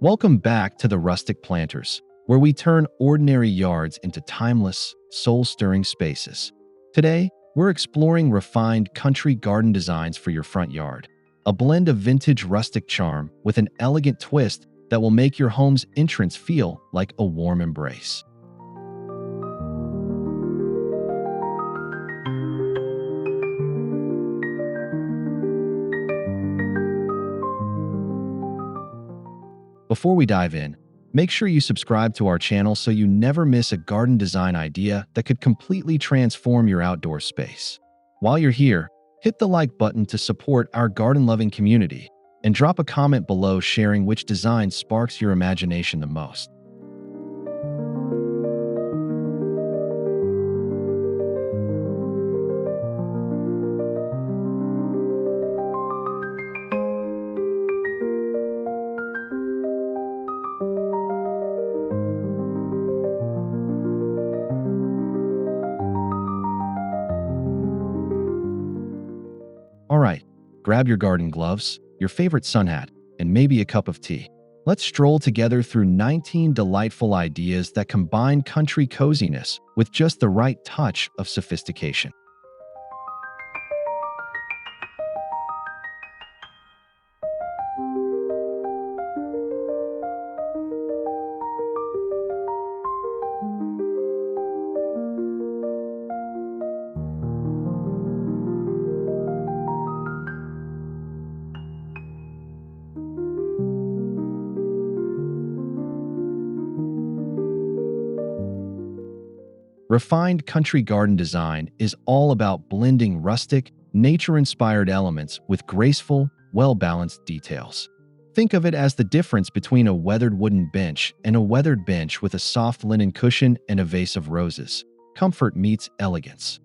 Welcome back to the Rustic Planters, where we turn ordinary yards into timeless, soul-stirring spaces. Today, we're exploring refined country garden designs for your front yard, a blend of vintage rustic charm with an elegant twist that will make your home's entrance feel like a warm embrace. Before we dive in, make sure you subscribe to our channel so you never miss a garden design idea that could completely transform your outdoor space. While you're here, hit the like button to support our garden-loving community and drop a comment below sharing which design sparks your imagination the most. Alright, grab your garden gloves, your favorite sun hat, and maybe a cup of tea. Let's stroll together through 19 delightful ideas that combine country coziness with just the right touch of sophistication. Refined country garden design is all about blending rustic, nature-inspired elements with graceful, well-balanced details. Think of it as the difference between a weathered wooden bench and a weathered bench with a soft linen cushion and a vase of roses. Comfort meets elegance.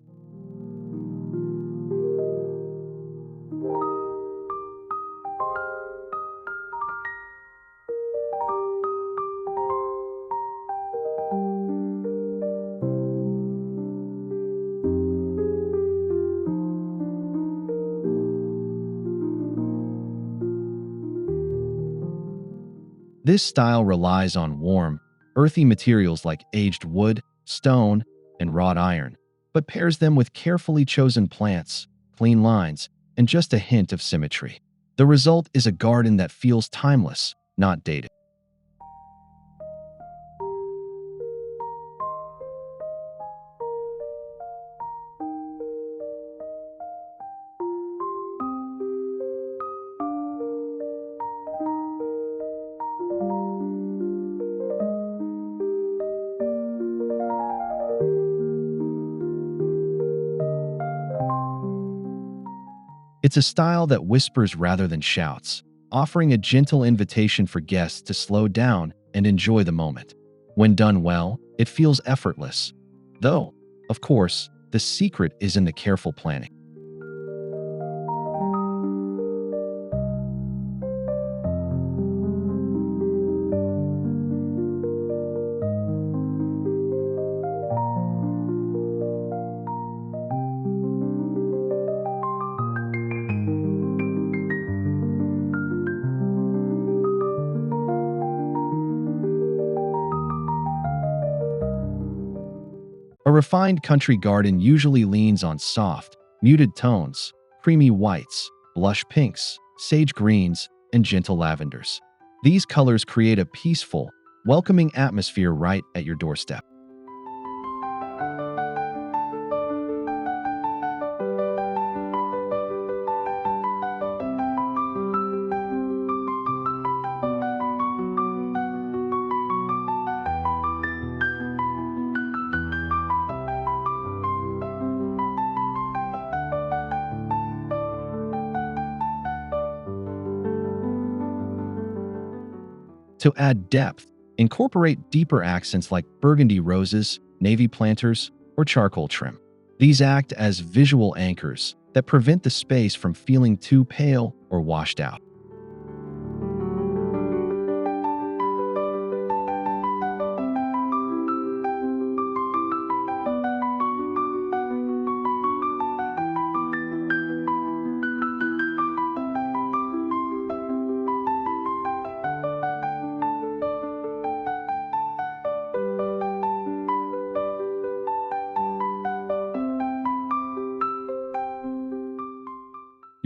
This style relies on warm, earthy materials like aged wood, stone, and wrought iron, but pairs them with carefully chosen plants, clean lines, and just a hint of symmetry. The result is a garden that feels timeless, not dated. It's a style that whispers rather than shouts, offering a gentle invitation for guests to slow down and enjoy the moment. When done well, it feels effortless. Though, of course, the secret is in the careful planning. A refined country garden usually leans on soft, muted tones, creamy whites, blush pinks, sage greens, and gentle lavenders. These colors create a peaceful, welcoming atmosphere right at your doorstep. To add depth, incorporate deeper accents like burgundy roses, navy planters, or charcoal trim. These act as visual anchors that prevent the space from feeling too pale or washed out.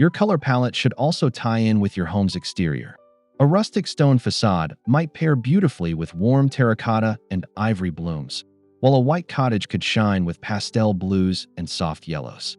Your color palette should also tie in with your home's exterior. A rustic stone facade might pair beautifully with warm terracotta and ivory blooms, while a white cottage could shine with pastel blues and soft yellows.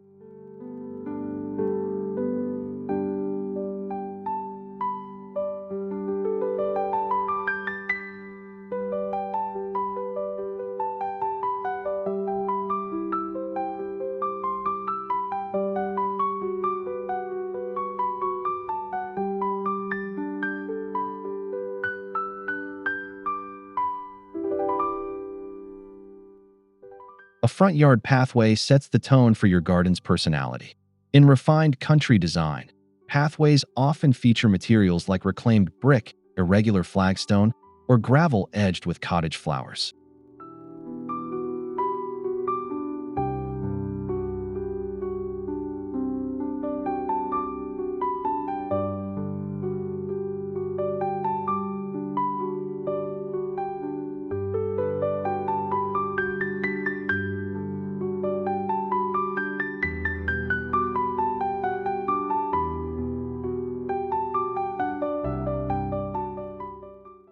A front yard pathway sets the tone for your garden's personality. In refined country design, pathways often feature materials like reclaimed brick, irregular flagstone, or gravel edged with cottage flowers.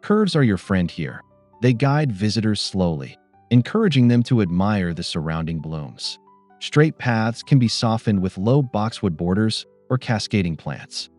Curves are your friend here. They guide visitors slowly, encouraging them to admire the surrounding blooms. Straight paths can be softened with low boxwood borders or cascading plants.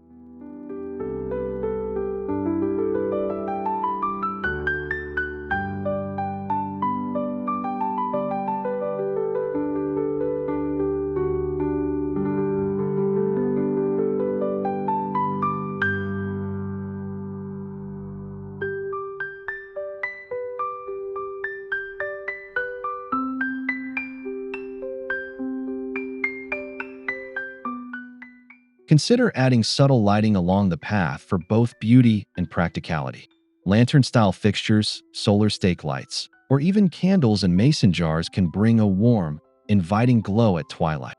Consider adding subtle lighting along the path for both beauty and practicality. Lantern-style fixtures, solar stake lights, or even candles and mason jars can bring a warm, inviting glow at twilight.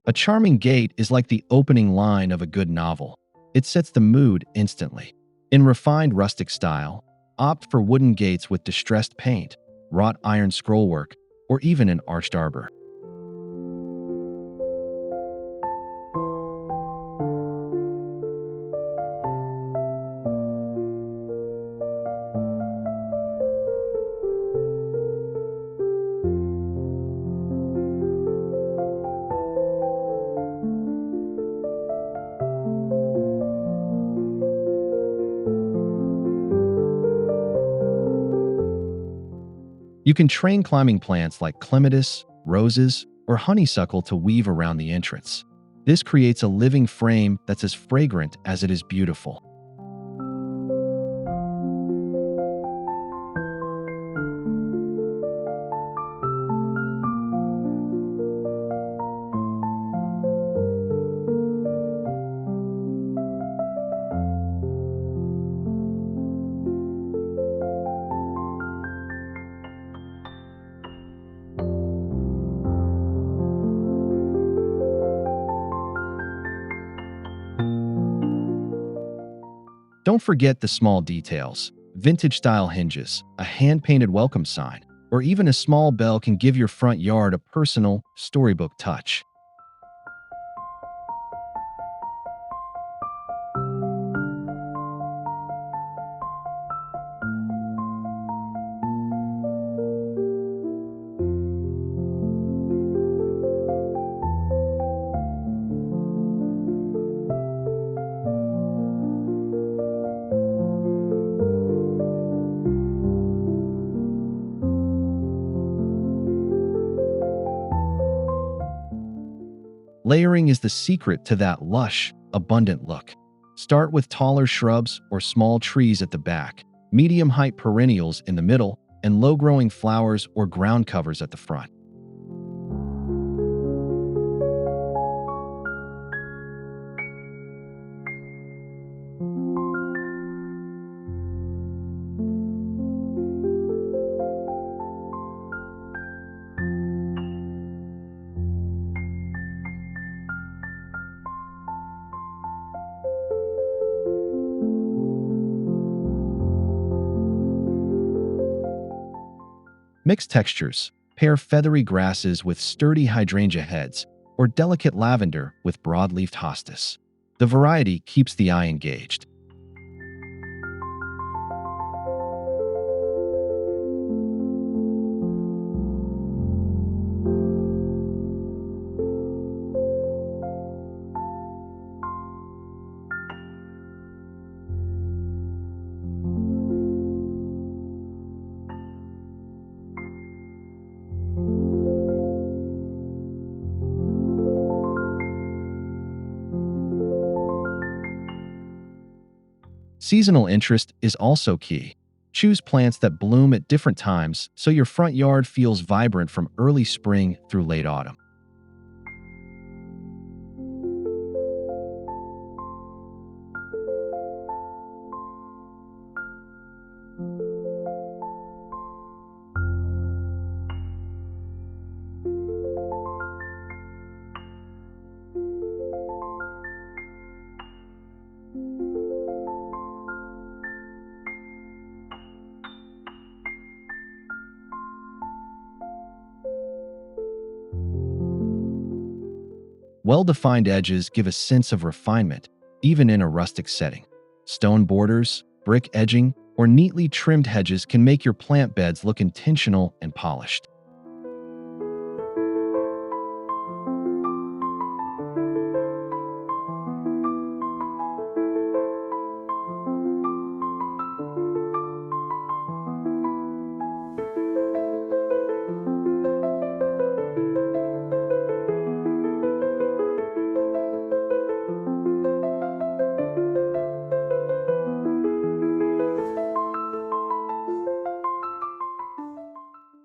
A charming gate is like the opening line of a good novel. It sets the mood instantly. In refined rustic style, opt for wooden gates with distressed paint, wrought iron scrollwork, or even an arched arbor. You can train climbing plants like clematis, roses, or honeysuckle to weave around the entrance. This creates a living frame that's as fragrant as it is beautiful. Don't forget the small details. Vintage-style hinges, a hand-painted welcome sign, or even a small bell can give your front yard a personal, storybook touch. Layering is the secret to that lush, abundant look. Start with taller shrubs or small trees at the back, medium-height perennials in the middle, and low-growing flowers or ground covers at the front. Mix textures. Pair feathery grasses with sturdy hydrangea heads, or delicate lavender with broad-leafed hostas. The variety keeps the eye engaged. Seasonal interest is also key. Choose plants that bloom at different times so your front yard feels vibrant from early spring through late autumn. Well-defined edges give a sense of refinement, even in a rustic setting. Stone borders, brick edging, or neatly trimmed hedges can make your plant beds look intentional and polished.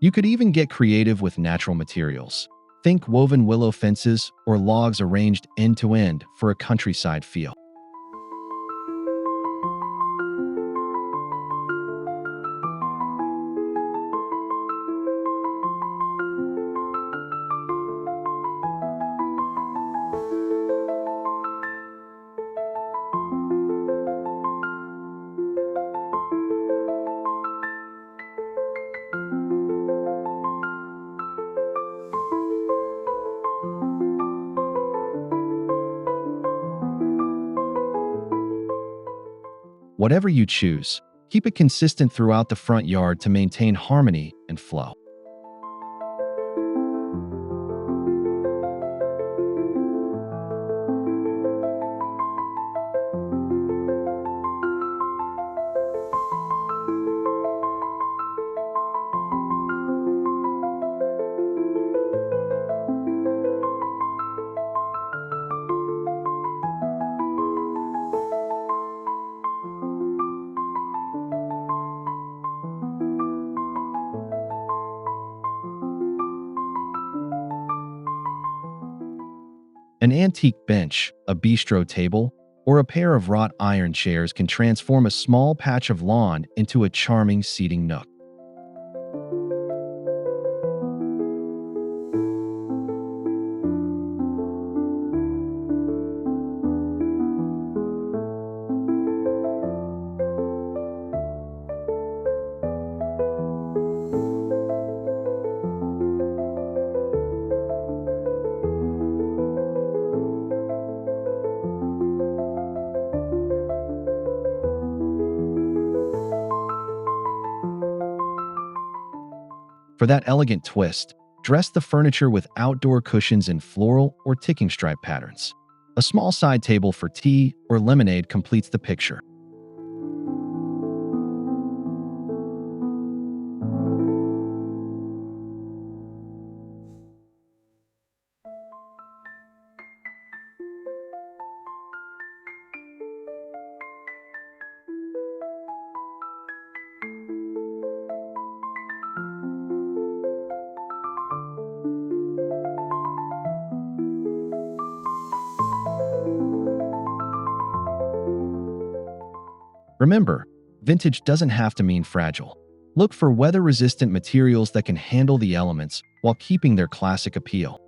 You could even get creative with natural materials. Think woven willow fences or logs arranged end to end for a countryside feel. Whatever you choose, keep it consistent throughout the front yard to maintain harmony and flow. An antique bench, a bistro table, or a pair of wrought iron chairs can transform a small patch of lawn into a charming seating nook. For that elegant twist, dress the furniture with outdoor cushions in floral or ticking stripe patterns. A small side table for tea or lemonade completes the picture. Remember, vintage doesn't have to mean fragile. Look for weather-resistant materials that can handle the elements while keeping their classic appeal.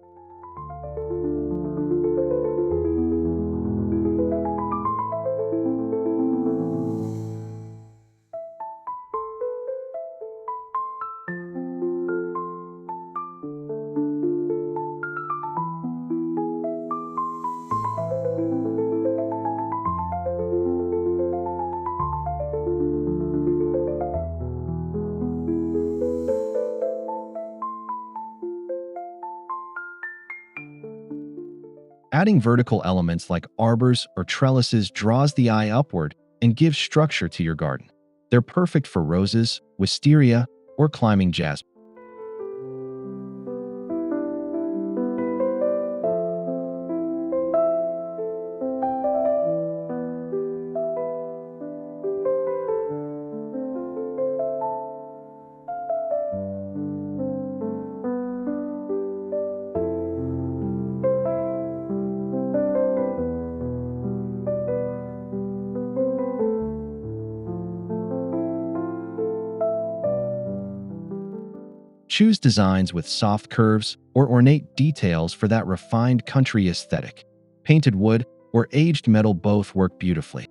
Adding vertical elements like arbors or trellises draws the eye upward and gives structure to your garden. They're perfect for roses, wisteria, or climbing jasmine. Choose designs with soft curves or ornate details for that refined country aesthetic. Painted wood or aged metal both work beautifully.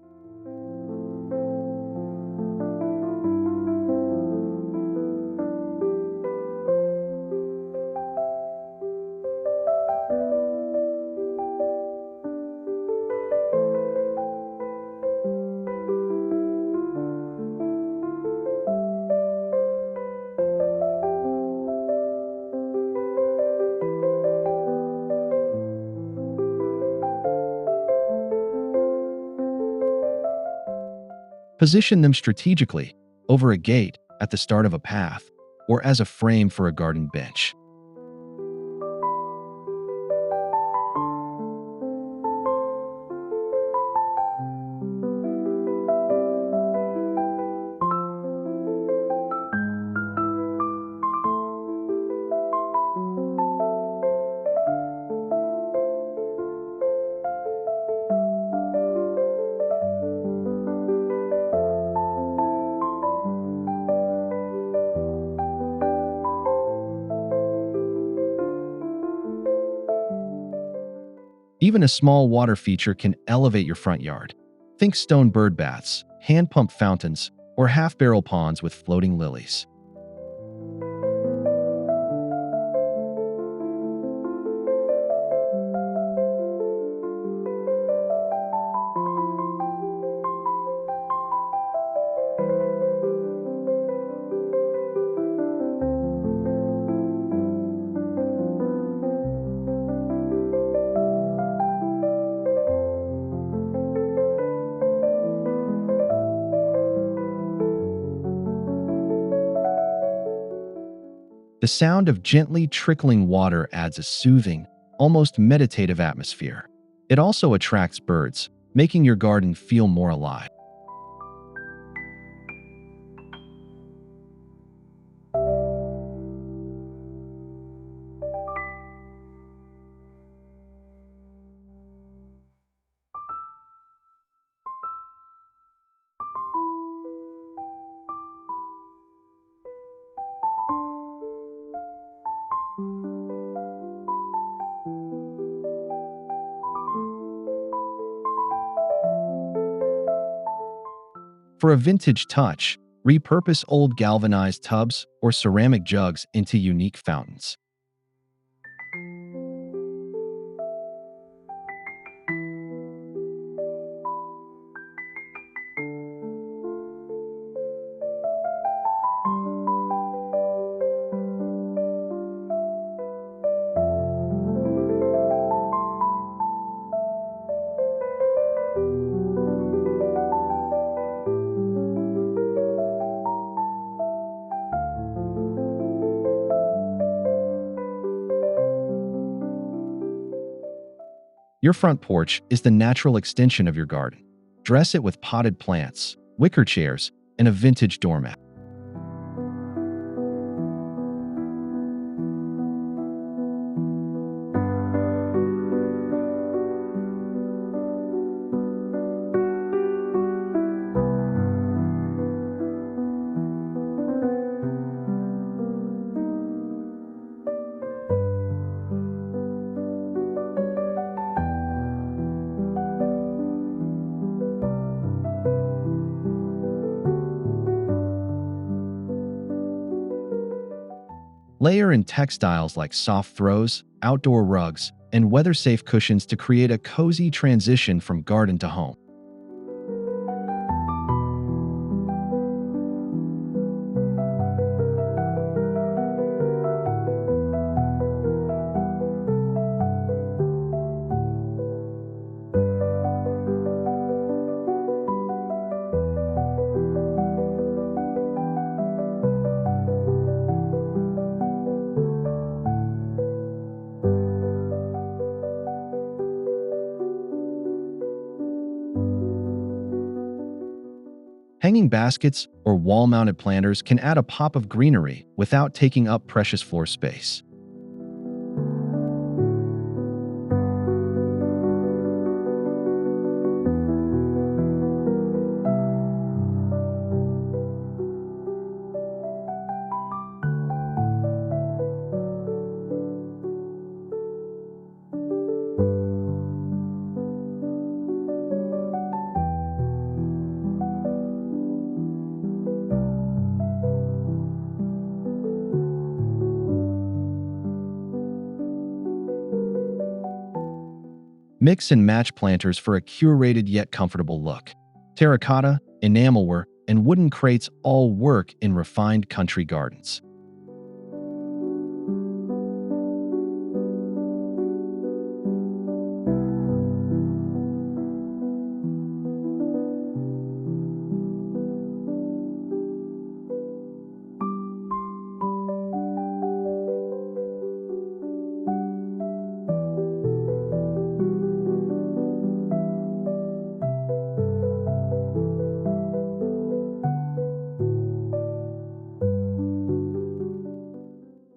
Position them strategically, over a gate, at the start of a path, or as a frame for a garden bench. Even a small water feature can elevate your front yard. Think stone bird baths, hand-pump fountains, or half-barrel ponds with floating lilies. The sound of gently trickling water adds a soothing, almost meditative atmosphere. It also attracts birds, making your garden feel more alive. For a vintage touch, repurpose old galvanized tubs or ceramic jugs into unique fountains. Your front porch is the natural extension of your garden. Dress it with potted plants, wicker chairs, and a vintage doormat. Layer in textiles like soft throws, outdoor rugs, and weather-safe cushions to create a cozy transition from garden to home. Hanging baskets or wall-mounted planters can add a pop of greenery without taking up precious floor space. Mix and match planters for a curated yet comfortable look. Terracotta, enamelware, and wooden crates all work in refined country gardens.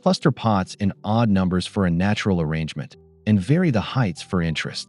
Cluster pots in odd numbers for a natural arrangement, and vary the heights for interest.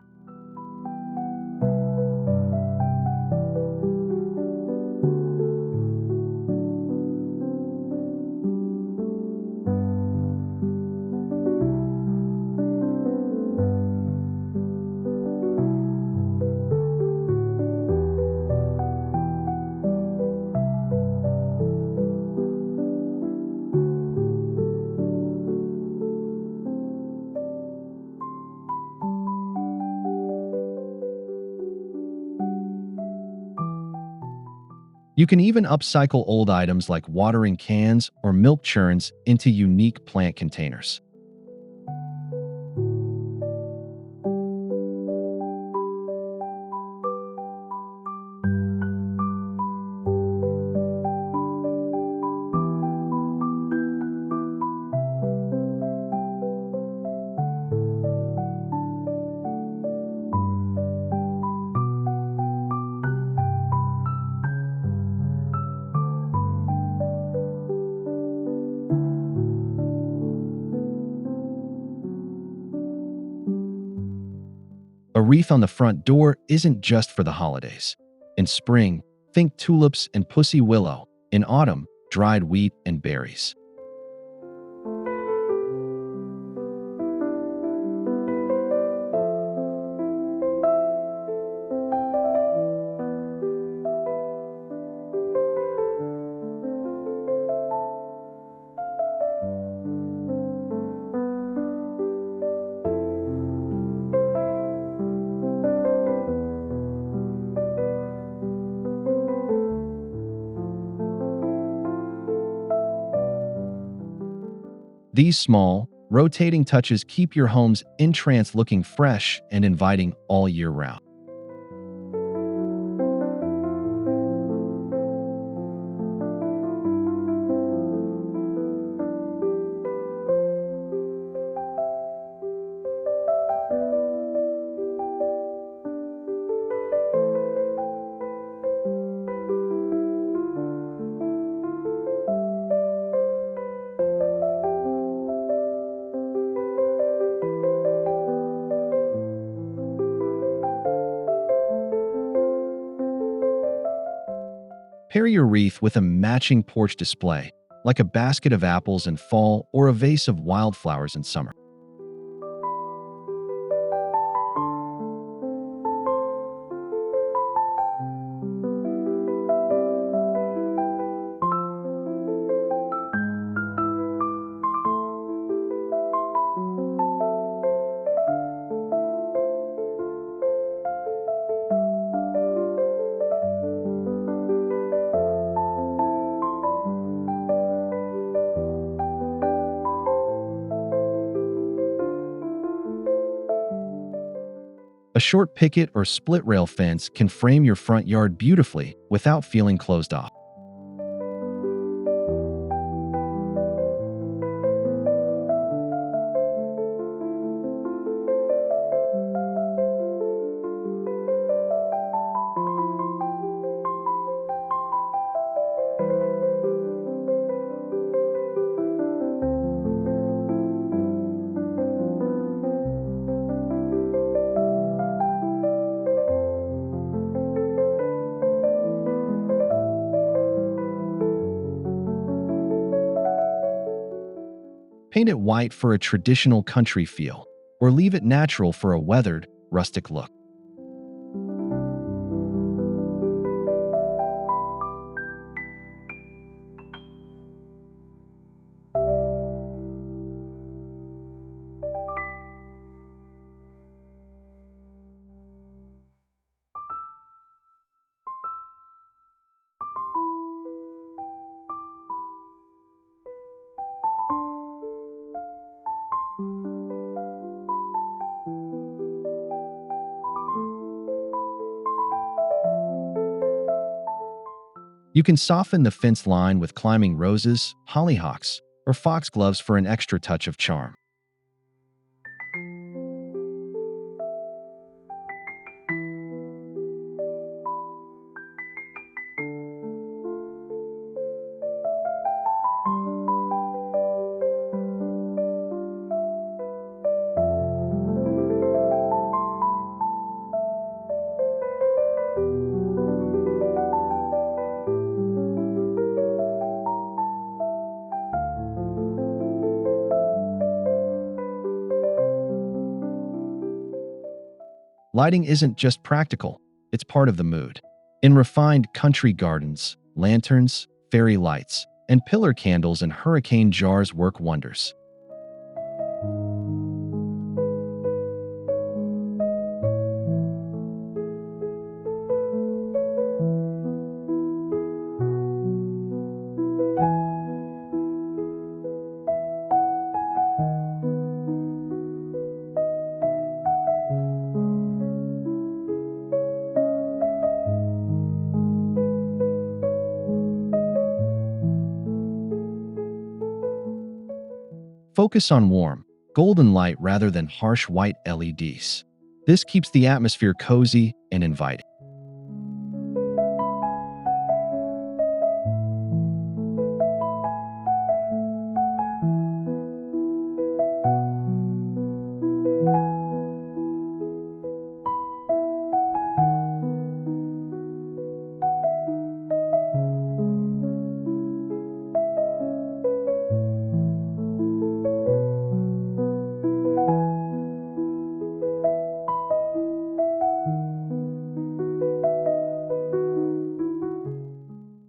You can even upcycle old items like watering cans or milk churns into unique plant containers. A wreath on the front door isn't just for the holidays. In spring, think tulips and pussy willow. In autumn, dried wheat and berries. These small, rotating touches keep your home's entrance looking fresh and inviting all year round. Pair your wreath with a matching porch display, like a basket of apples in fall or a vase of wildflowers in summer. A short picket or split rail fence can frame your front yard beautifully without feeling closed off. Paint it white for a traditional country feel, or leave it natural for a weathered, rustic look. You can soften the fence line with climbing roses, hollyhocks, or foxgloves for an extra touch of charm. Lighting isn't just practical, it's part of the mood. In refined country gardens, lanterns, fairy lights, and pillar candles and hurricane jars work wonders. Focus on warm, golden light rather than harsh white LEDs. This keeps the atmosphere cozy and inviting.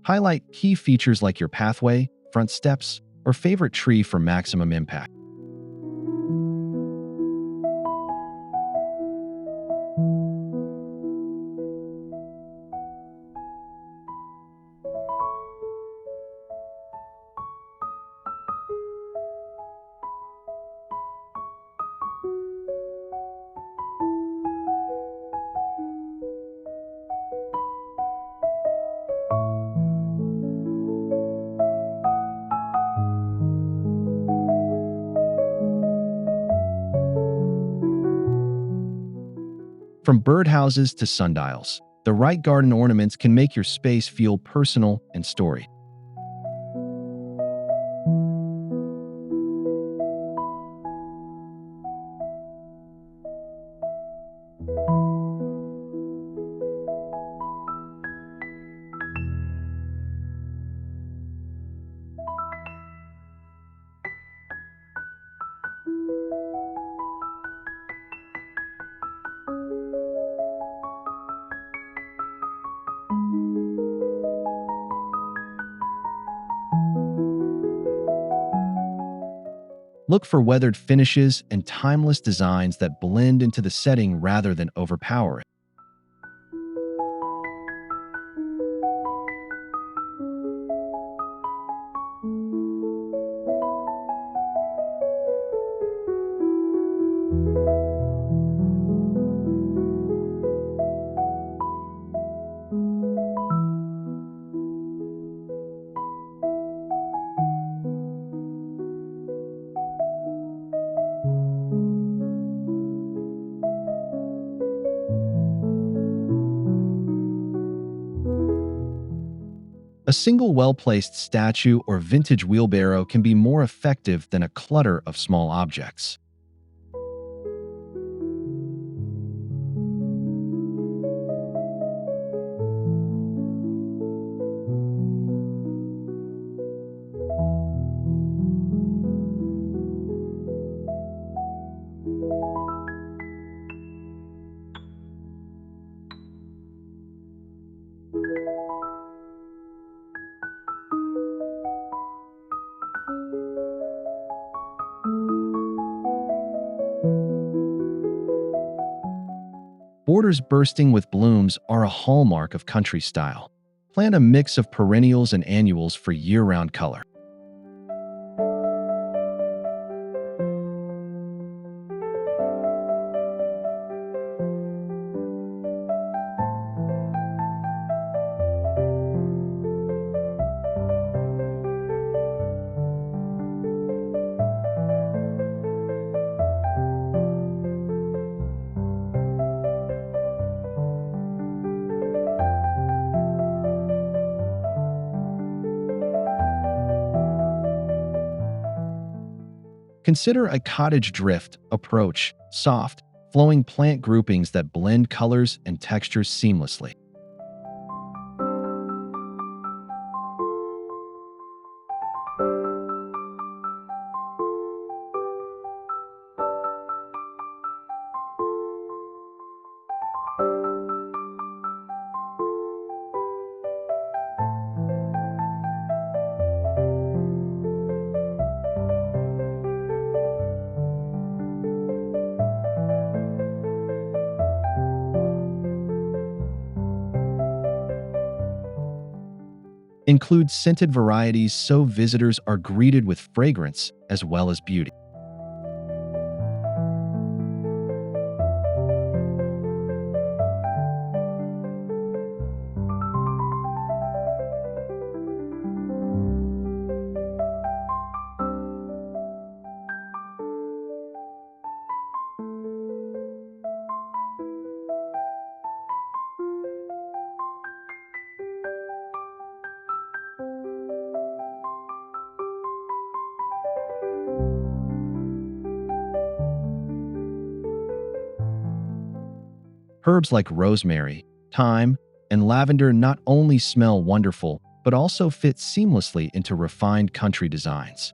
Highlight key features like your pathway, front steps, or favorite tree for maximum impact. From birdhouses to sundials, the right garden ornaments can make your space feel personal and storied. Look for weathered finishes and timeless designs that blend into the setting rather than overpower it. A single well-placed statue or vintage wheelbarrow can be more effective than a clutter of small objects. Borders bursting with blooms are a hallmark of country style. Plant a mix of perennials and annuals for year-round color. Consider a cottage drift approach, soft, flowing plant groupings that blend colors and textures seamlessly. Include scented varieties so visitors are greeted with fragrance as well as beauty. Herbs like rosemary, thyme, and lavender not only smell wonderful, but also fit seamlessly into refined country designs.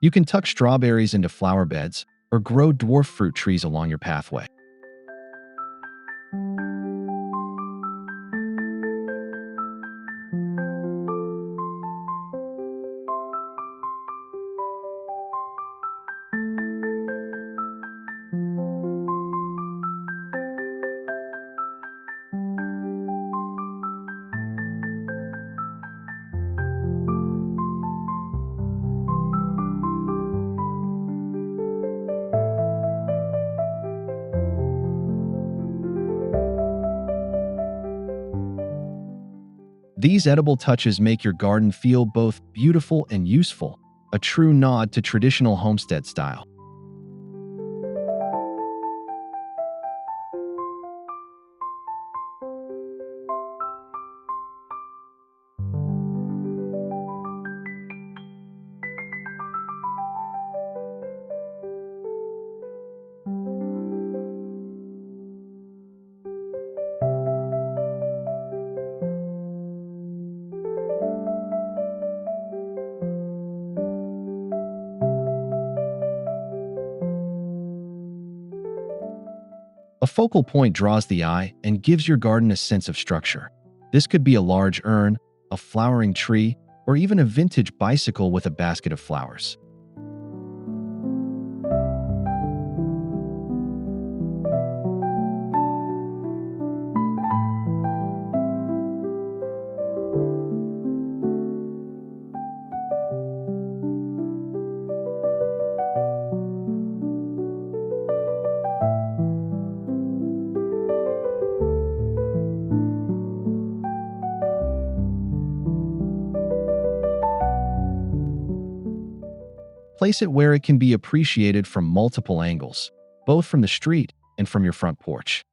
You can tuck strawberries into flower beds or grow dwarf fruit trees along your pathway. These edible touches make your garden feel both beautiful and useful, a true nod to traditional homestead style. A focal point draws the eye and gives your garden a sense of structure. This could be a large urn, a flowering tree, or even a vintage bicycle with a basket of flowers. Place it where it can be appreciated from multiple angles, both from the street and from your front porch.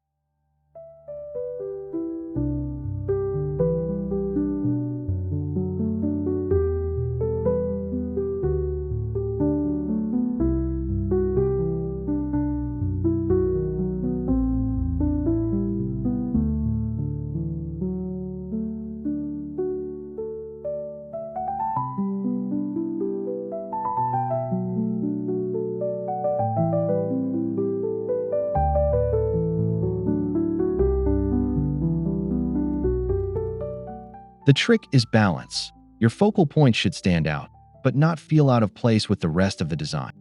The trick is balance. Your focal point should stand out, but not feel out of place with the rest of the design.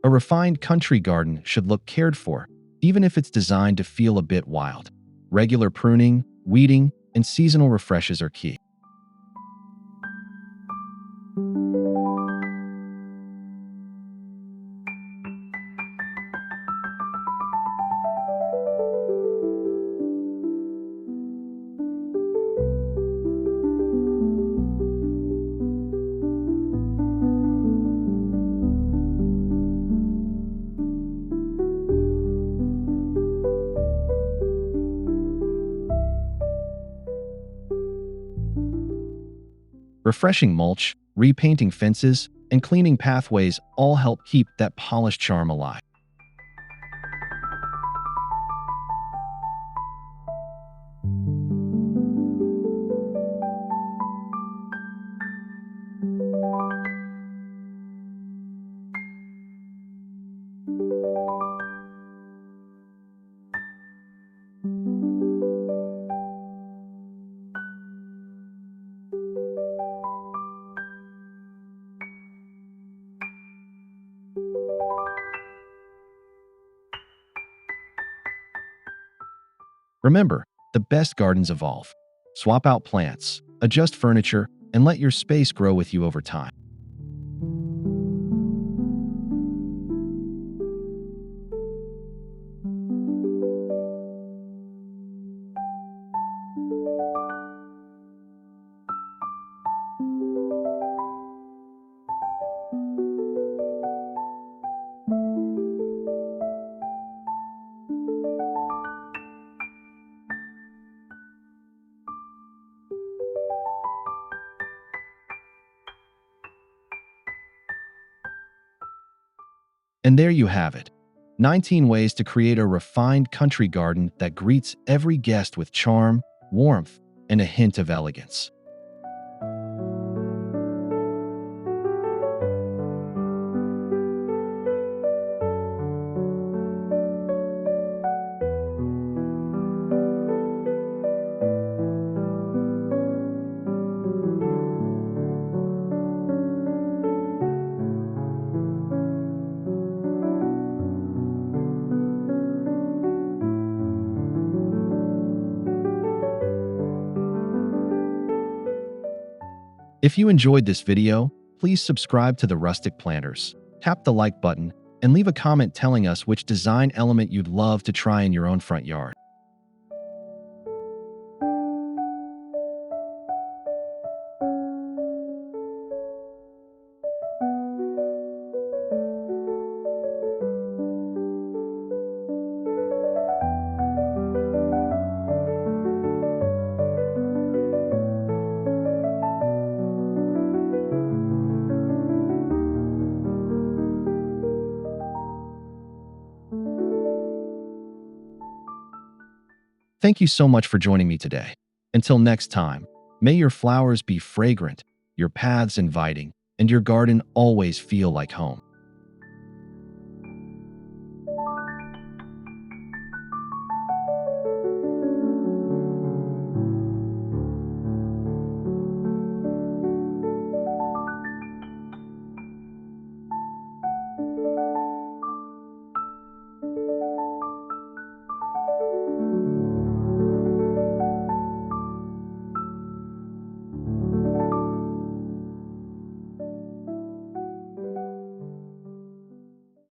A refined country garden should look cared for, even if it's designed to feel a bit wild. Regular pruning, weeding, and seasonal refreshes are key. Refreshing mulch, repainting fences, and cleaning pathways all help keep that polished charm alive. Remember, the best gardens evolve. Swap out plants, adjust furniture, and let your space grow with you over time. And there you have it. 19 ways to create a refined country garden that greets every guest with charm, warmth, and a hint of elegance. If you enjoyed this video, please subscribe to the Rustic Planters, tap the like button, and leave a comment telling us which design element you'd love to try in your own front yard. Thank you so much for joining me today. Until next time, may your flowers be fragrant, your paths inviting, and your garden always feel like home.